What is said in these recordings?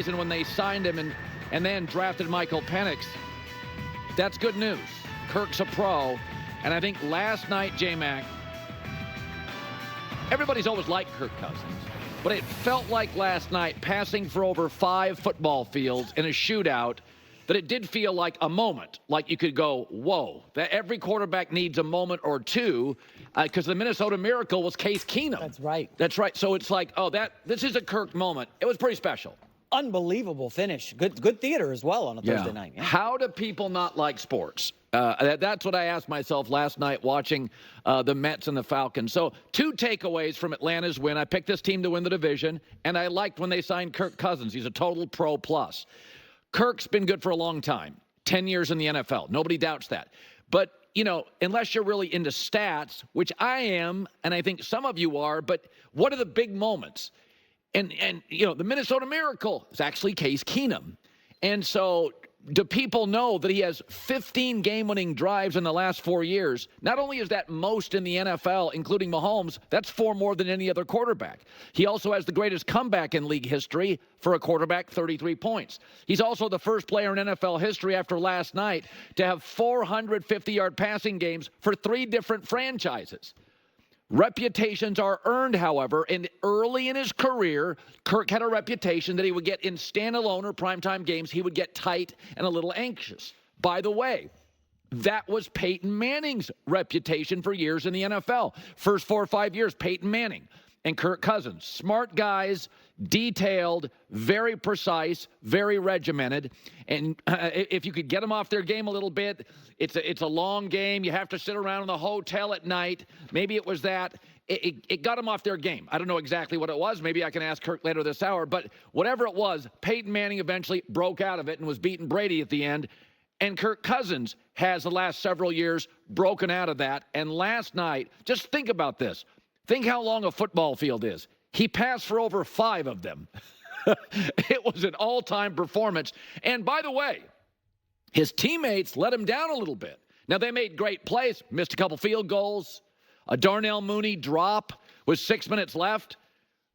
season when they signed him and then drafted Michael Penix. That's good news. Kirk's a pro. And I think last night, J-Mac, everybody's always liked Kirk Cousins. But it felt like last night, passing for over 5 football fields in a shootout, that it did feel like a moment. Like you could go, whoa. That every quarterback needs a moment or two, because the Minnesota Miracle was Case Keenum. That's right. That's right. So it's like, oh, this is a Kirk moment. It was pretty special. Unbelievable finish. Good theater as well on a Thursday night. Yeah. How do people not like sports? That's what I asked myself last night watching the Mets and the Falcons. So 2 takeaways from Atlanta's win. I picked this team to win the division, and I liked when they signed Kirk Cousins. He's a total pro plus. Kirk's been good for a long time, 10 years in the NFL. Nobody doubts that. But, you know, unless you're really into stats, which I am, and I think some of you are, but what are the big moments? And you know, the Minnesota Miracle is actually Case Keenum. And so do people know that he has 15 game-winning drives in the last 4 years? Not only is that most in the NFL, including Mahomes, that's 4 more than any other quarterback. He also has the greatest comeback in league history for a quarterback, 33 points. He's also the first player in NFL history after last night to have 450-yard passing games for 3 different franchises. Reputations are earned, however, and early in his career, Kirk had a reputation that he would get in standalone or primetime games, he would get tight and a little anxious. By the way, that was Peyton Manning's reputation for years in the NFL. First 4 or 5 years, Peyton Manning and Kirk Cousins. Smart guys, detailed, very precise, very regimented. And if you could get them off their game a little bit, it's a long game. You have to sit around in the hotel at night. Maybe it was that. It got them off their game. I don't know exactly what it was. Maybe I can ask Kirk later this hour. But whatever it was, Peyton Manning eventually broke out of it and was beating Brady at the end. And Kirk Cousins has the last several years broken out of that. And last night, just think about this. Think how long a football field is. He passed for over 5 of them. It was an all-time performance. And by the way, his teammates let him down a little bit. Now, they made great plays, missed a couple field goals, a Darnell Mooney drop with 6 minutes left.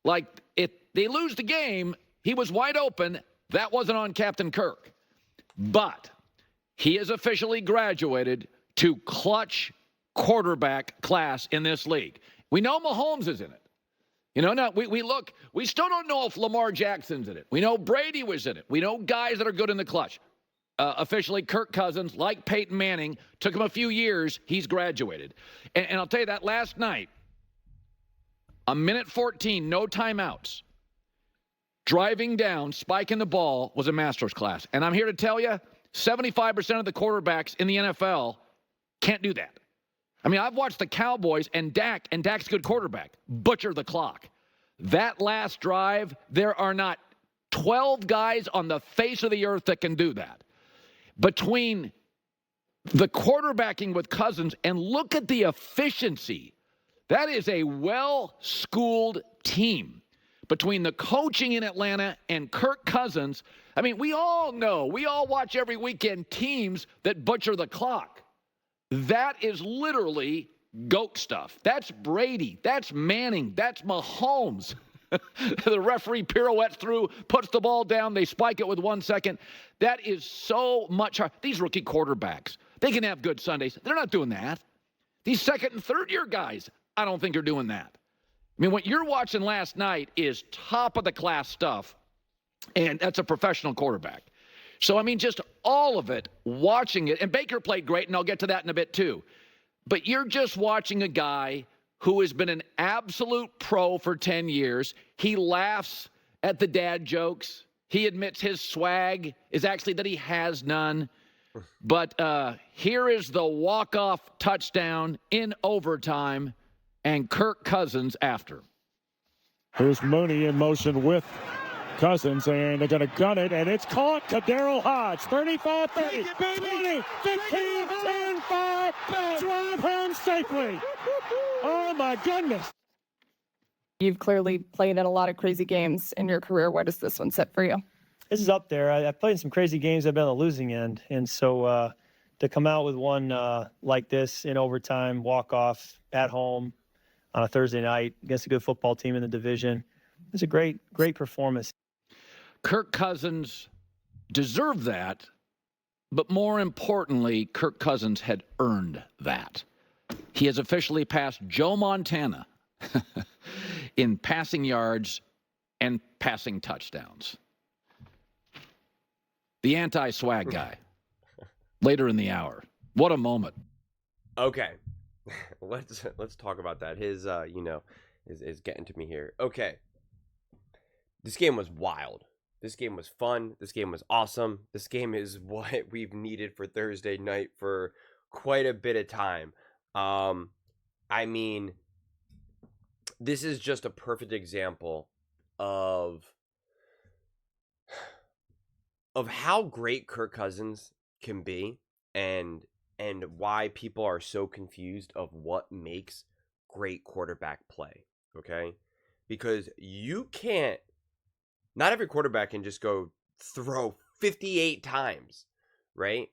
Like, if they lose the game, he was wide open. That wasn't on Captain Kirk. But he is officially graduated to clutch quarterback class in this league. We know Mahomes is in it. You know, now we still don't know if Lamar Jackson's in it. We know Brady was in it. We know guys that are good in the clutch. Officially, Kirk Cousins, like Peyton Manning, took him a few years. He's graduated. And I'll tell you that last night, a minute 14, no timeouts. Driving down, spiking the ball was a masterclass. And I'm here to tell you, 75% of the quarterbacks in the NFL can't do that. I mean, I've watched the Cowboys and Dak's a good quarterback, butcher the clock. That last drive, there are not 12 guys on the face of the earth that can do that. Between the quarterbacking with Cousins and look at the efficiency, that is a well-schooled team. Between the coaching in Atlanta and Kirk Cousins, I mean, we all know, we all watch every weekend teams that butcher the clock. That is literally GOAT stuff. That's Brady. That's Manning. That's Mahomes. The referee pirouettes through, puts the ball down. They spike it with 1 second. That is so much hard. These rookie quarterbacks, they can have good Sundays. They're not doing that. These second and third year guys, I don't think are doing that. I mean, what you're watching last night is top of the class stuff, and that's a professional quarterback. So, I mean, just all of it, watching it. And Baker played great, and I'll get to that in a bit too. But you're just watching a guy who has been an absolute pro for 10 years. He laughs at the dad jokes. He admits his swag is actually that he has none. But here is the walk-off touchdown in overtime, and Kirk Cousins after. Here's Mooney in motion with Cousins, and they're going to gun it, and it's caught to Darryl Hodge. 35, 30, 20, 15, 10, 5, drive home safely. Oh, my goodness. You've clearly played in a lot of crazy games in your career. Where does this one sit for you? This is up there. I've played in some crazy games. I've been on the losing end, and so to come out with one like this in overtime, walk-off at home on a Thursday night against a good football team in the division, it's a great performance. Kirk Cousins deserved that, but more importantly, Kirk Cousins had earned that. He has officially passed Joe Montana in passing yards and passing touchdowns. The anti-swag guy. Later in the hour. What a moment. Okay. Let's talk about that. His is getting to me here. Okay. This game was wild. This game was fun. This game was awesome. This game is what we've needed for Thursday night for quite a bit of time. I mean, this is just a perfect example of how great Kirk Cousins can be and why people are so confused of what makes great quarterback play, okay? Because not every quarterback can just go throw 58 times, right?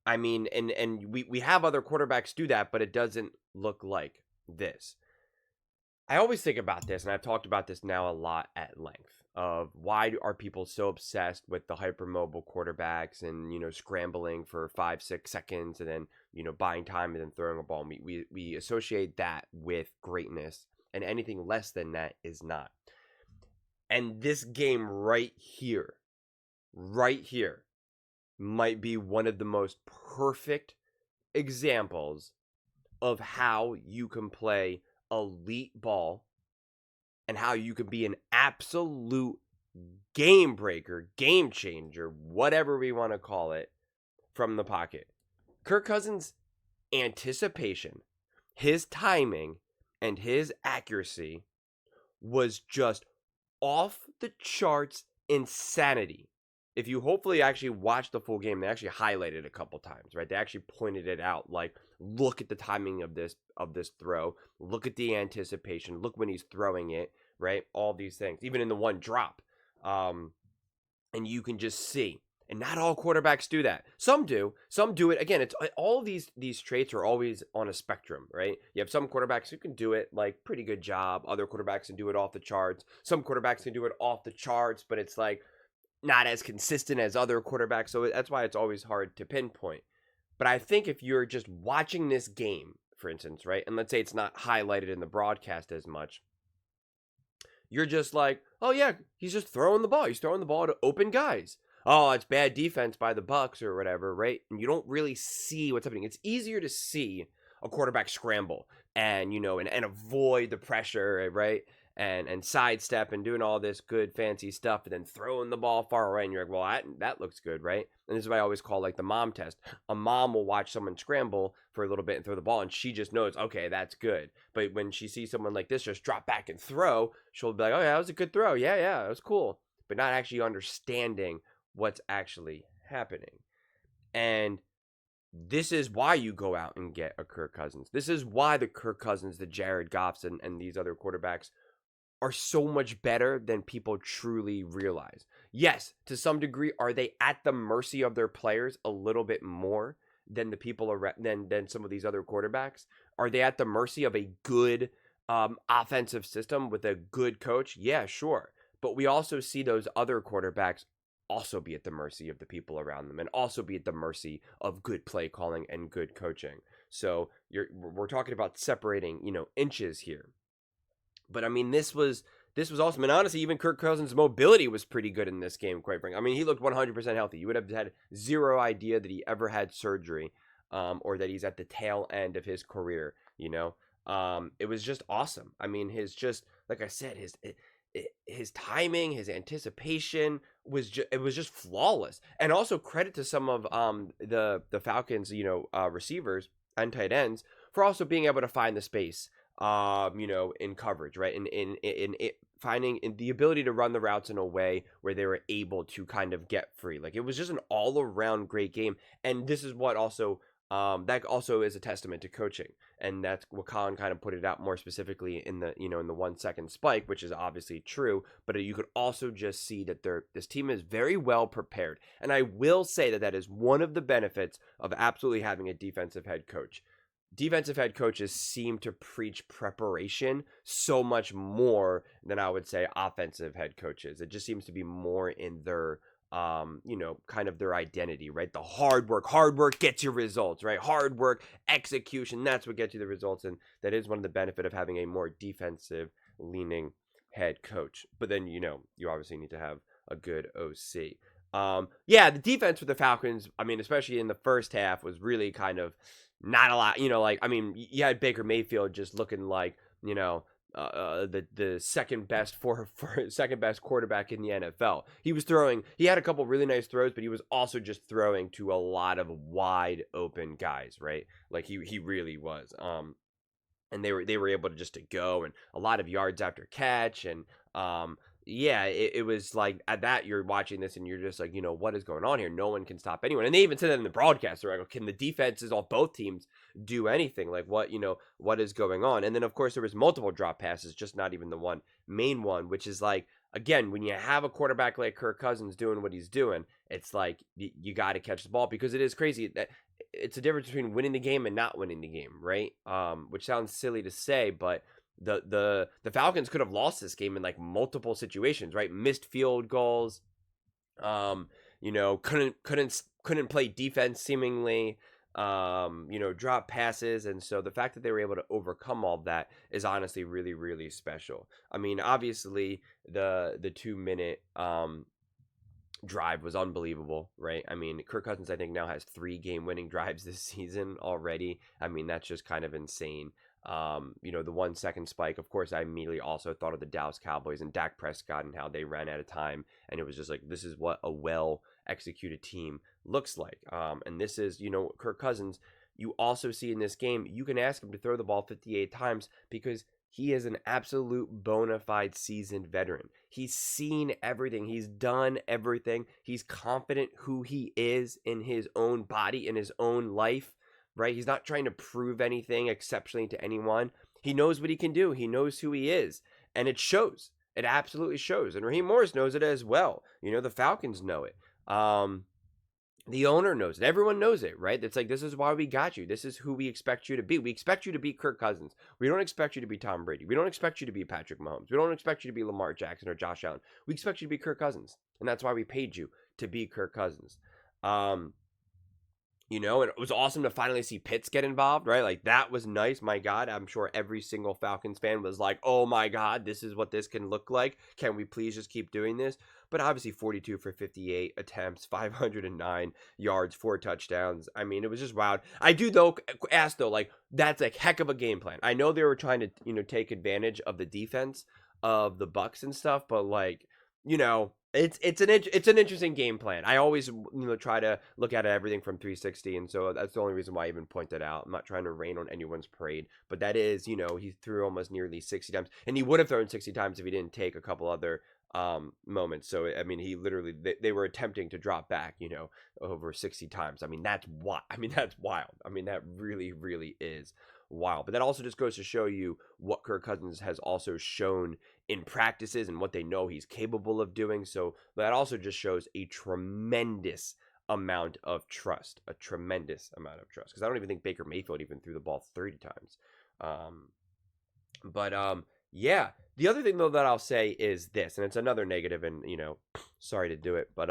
I mean, and we have other quarterbacks do that, but it doesn't look like this. I always think about this, and I've talked about this now a lot at length, of why are people so obsessed with the hypermobile quarterbacks and, scrambling for 5-6 seconds and then, buying time and then throwing a ball. We associate that with greatness, and anything less than that is not. And this game right here, might be one of the most perfect examples of how you can play elite ball and how you can be an absolute game breaker, game changer, whatever we want to call it, from the pocket. Kirk Cousins' anticipation, his timing, and his accuracy was just off the charts insanity. If you hopefully actually watched the full game, they actually highlighted it a couple times, right? They actually pointed it out, like, look at the timing of this throw, look at the anticipation, look when he's throwing it, right? All these things, even in the one drop, and you can just see. And not all quarterbacks do that. Some do it. Again, it's all these traits are always on a spectrum, right? You have some quarterbacks who can do it like pretty good job. Other quarterbacks can do it off the charts. Some quarterbacks can do it off the charts, but it's like not as consistent as other quarterbacks. So that's why it's always hard to pinpoint. But I think if you're just watching this game, for instance, right? And let's say it's not highlighted in the broadcast as much. You're just like, oh yeah, he's just throwing the ball. He's throwing the ball to open guys. Oh, it's bad defense by the Bucs or whatever, right? And you don't really see what's happening. It's easier to see a quarterback scramble and, and avoid the pressure, right? And sidestep and doing all this good fancy stuff and then throwing the ball far away. And you're like, well, that looks good, right? And this is what I always call like the mom test. A mom will watch someone scramble for a little bit and throw the ball, and she just knows, okay, that's good. But when she sees someone like this just drop back and throw, she'll be like, oh, yeah, that was a good throw. Yeah, that was cool. But not actually understanding what's actually happening. And this is why you go out and get a Kirk Cousins. This is why the Kirk Cousins, the Jared Goffs, and these other quarterbacks are so much better than people truly realize. Yes, to some degree, are they at the mercy of their players a little bit more than the people than some of these other quarterbacks? Are they at the mercy of a good offensive system with a good coach? Yeah, sure. But we also see those other quarterbacks also be at the mercy of the people around them and also be at the mercy of good play calling and good coaching. So we're talking about separating, inches here. But I mean, this was awesome. And honestly, even Kirk Cousins' mobility was pretty good in this game, quite frankly. I mean, he looked 100% healthy. You would have had zero idea that he ever had surgery or that he's at the tail end of his career, It was just awesome. I mean, like I said, his timing, his anticipation was just flawless. And also credit to some of the Falcons, receivers and tight ends for also being able to find the space. In coverage, right? In finding the ability to run the routes in a way where they were able to kind of get free. Like, it was just an all around great game. And this is what also, that also is a testament to coaching. And that's what Colin kind of put it out more specifically in the, in the 1 second spike, which is obviously true. But you could also just see that this team is very well prepared. And I will say that is one of the benefits of absolutely having a defensive head coach. defensive head coaches seem to preach preparation so much more than I would say offensive head coaches. It just seems to be more in their kind of their identity, right? The hard work gets you results, right? Hard work, execution, that's what gets you the results. And that is one of the benefit of having a more defensive leaning head coach. But then, you obviously need to have a good OC. The defense for the Falcons, I mean, especially in the first half, was really kind of not a lot, you had Baker Mayfield just looking like, the second best second best quarterback in the NFL. He had a couple really nice throws, but he was also just throwing to a lot of wide open guys, right? Like he really was. And they were able to just to go, and a lot of yards after catch, and it was like at that you're watching this and you're just like, what is going on here? No one can stop anyone. And they even said that in the broadcast. They're like, can the defenses of both teams do anything? Like what is going on? And then of course there was multiple drop passes, just not even the one main one, which is like, again, when you have a quarterback like Kirk Cousins doing what he's doing, it's like you got to catch the ball, because it is crazy that it's a difference between winning the game and not winning the game, right? Which sounds silly to say, but the Falcons could have lost this game in like multiple situations, right? Missed field goals, couldn't play defense seemingly, drop passes, and so the fact that they were able to overcome all that is honestly really, really special. I mean, obviously the 2-minute drive was unbelievable, right? I mean, Kirk Cousins, I think, now has 3 game-winning drives this season already. I mean, that's just kind of insane. The 1-second spike, of course, I immediately also thought of the Dallas Cowboys and Dak Prescott and how they ran out of time, and it was just like, this is what a well-executed team looks like. And this is, Kirk Cousins, you also see in this game, you can ask him to throw the ball 58 times because he is an absolute bona fide seasoned veteran. He's seen everything. He's done everything. He's confident who he is in his own body, in his own life, right? He's not trying to prove anything exceptionally to anyone. He knows what he can do. He knows who he is. And it shows. It absolutely shows. And Raheem Morris knows it as well. The Falcons know it. The owner knows it. Everyone knows it, right? It's like, this is why we got you. This is who we expect you to be. We expect you to be Kirk Cousins. We don't expect you to be Tom Brady. We don't expect you to be Patrick Mahomes. We don't expect you to be Lamar Jackson or Josh Allen. We expect you to be Kirk Cousins. And that's why we paid you to be Kirk Cousins. And it was awesome to finally see Pitts get involved, right? Like, that was nice. My God, I'm sure every single Falcons fan was like, oh my God, this is what this can look like. Can we please just keep doing this? But obviously 42 for 58 attempts, 509 yards, 4 touchdowns. I mean, it was just wild. I do ask like, that's a heck of a game plan. I know they were trying to, take advantage of the defense of the Bucs and stuff, but like, it's an interesting game plan. I always try to look at everything from 360, and so that's the only reason why I even point that out. I'm not trying to rain on anyone's parade, but that is, he threw almost nearly 60 times, and he would have thrown 60 times if he didn't take a couple other moments. So I mean, he literally, they were attempting to drop back, over 60 times. I mean, that's wild. I mean, that really, really is wild. But that also just goes to show you what Kirk Cousins has also shown in practices and what they know he's capable of doing. So that also just shows a tremendous amount of trust, because I don't even think Baker Mayfield even threw the ball 30 times. The other thing though that I'll say is this, and it's another negative, and sorry to do it, but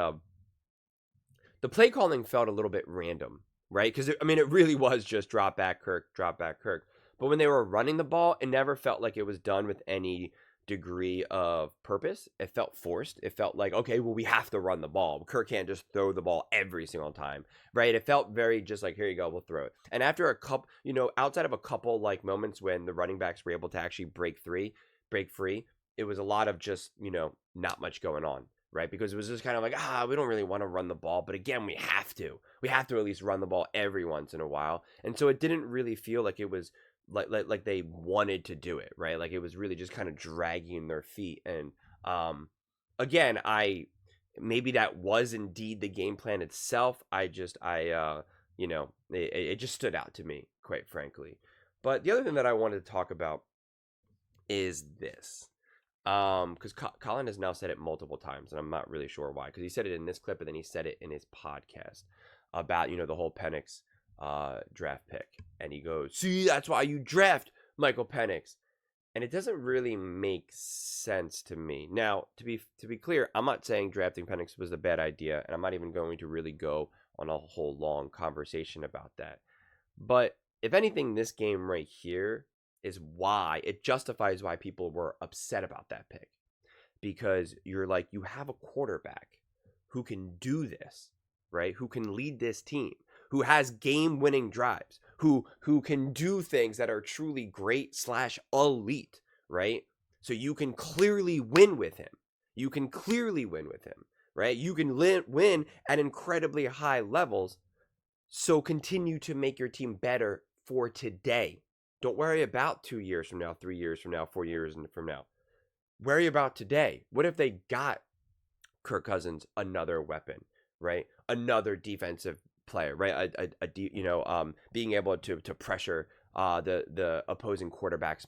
the play calling felt a little bit random, right? Because it really was just drop back Kirk. But when they were running the ball, it never felt like it was done with any degree of purpose. It felt forced. It felt like, okay, well, we have to run the ball. Kirk can't just throw the ball every single time, right? It felt very just like, here you go, we'll throw it. And after a couple, outside of a couple like moments when the running backs were able to actually break free, it was a lot of just, not much going on, right? Because it was just kind of like, we don't really want to run the ball, but again, we have to at least run the ball every once in a while. And so it didn't really feel like it was like they wanted to do it, right? Like it was really just kind of dragging their feet. And again, maybe that was indeed the game plan itself. It just stood out to me, quite frankly. But the other thing that I wanted to talk about is this. Because Colin has now said it multiple times, and I'm not really sure why. Because he said it in this clip, and then he said it in his podcast about, the whole Penix draft pick. And he goes, see, that's why you draft Michael Penix. And it doesn't really make sense to me. Now, to be clear, I'm not saying drafting Penix was a bad idea, and I'm not even going to really go on a whole long conversation about that. But if anything, this game right here is why it justifies why people were upset about that pick. Because you're like, you have a quarterback who can do this, right? Who can lead this team, who has game-winning drives, who can do things that are truly great / elite, right? So you can clearly win with him. You can clearly win with him, right? You can win at incredibly high levels. So continue to make your team better for today. Don't worry about 2 years from now, 3 years from now, 4 years from now. Worry about today. What if they got Kirk Cousins another weapon, right? Another defensive player, right? Being able to pressure the opposing quarterbacks,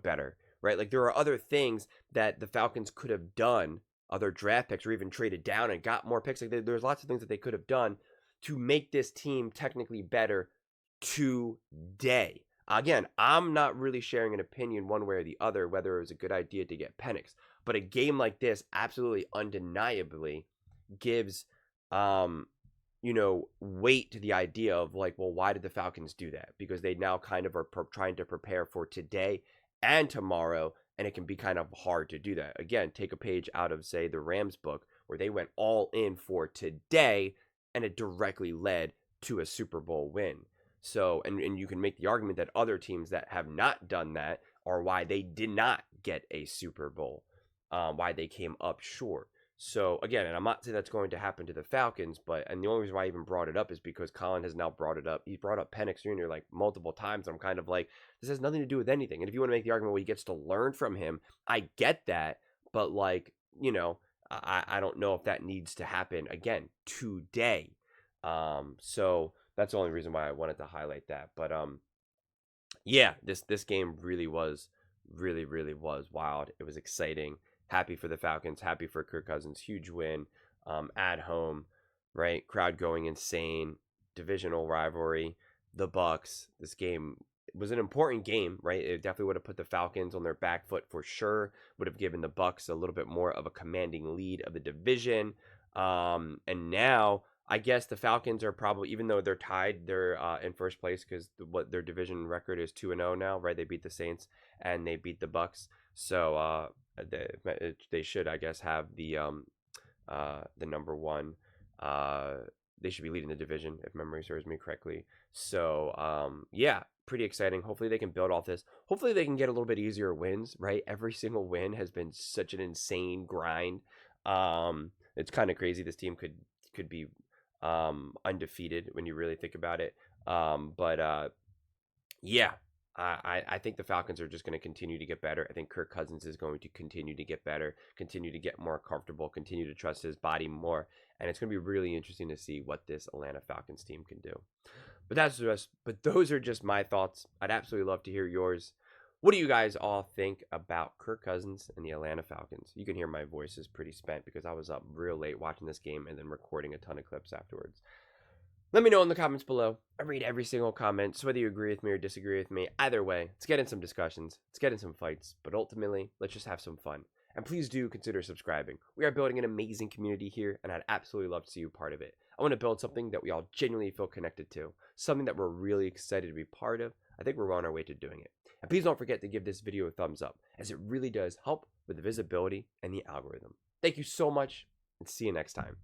better, right? Like there are other things that the Falcons could have done, other draft picks, or even traded down and got more picks. Like there's lots of things that they could have done to make this team technically better today. Again, I'm not really sharing an opinion one way or the other whether it was a good idea to get Penix, but a game like this absolutely undeniably gives weight to the idea of like, well, why did the Falcons do that? Because they now kind of are trying to prepare for today and tomorrow, and it can be kind of hard to do that. Again, take a page out of, say, the Rams book, where they went all in for today, and it directly led to a Super Bowl win. So, and you can make the argument that other teams that have not done that are why they did not get a Super Bowl, why they came up short. So, again, and I'm not saying that's going to happen to the Falcons, and the only reason why I even brought it up is because Colin has now brought it up. He brought up Penix Jr. like multiple times. I'm kind of like, this has nothing to do with anything. And if you want to make the argument where he gets to learn from him, I get that. But, like, I don't know if that needs to happen again today. So that's the only reason why I wanted to highlight that. But, yeah, this game really was wild. It was exciting. Happy for the Falcons, happy for Kirk Cousins, huge win at home, right? Crowd going insane, divisional rivalry, the Bucks. This game was an important game, right? It definitely would have put the Falcons on their back foot for sure, would have given the Bucks a little bit more of a commanding lead of the division. And now I guess the Falcons are probably, even though they're tied, they're in first place because what their division record is 2-0 now, right? They beat the Saints and they beat the Bucks. So they should, I guess, have the number one. They should be leading the division if memory serves me correctly. So yeah, pretty exciting. Hopefully they can build off this. Hopefully they can get a little bit easier wins, right? Every single win has been such an insane grind. It's kind of crazy. This team could be undefeated when you really think about it. Yeah. I think the Falcons are just going to continue to get better. I think Kirk Cousins is going to continue to get better, continue to get more comfortable, continue to trust his body more. And it's going to be really interesting to see what this Atlanta Falcons team can do. But those are just my thoughts. I'd absolutely love to hear yours. What do you guys all think about Kirk Cousins and the Atlanta Falcons? You can hear my voice is pretty spent because I was up real late watching this game and then recording a ton of clips afterwards. Let me know in the comments below. I read every single comment, so whether you agree with me or disagree with me, either way, let's get in some discussions, let's get in some fights, but ultimately, let's just have some fun. And please do consider subscribing. We are building an amazing community here, and I'd absolutely love to see you part of it. I want to build something that we all genuinely feel connected to, something that we're really excited to be part of. I think we're on our way to doing it. And please don't forget to give this video a thumbs up, as it really does help with the visibility and the algorithm. Thank you so much, and see you next time.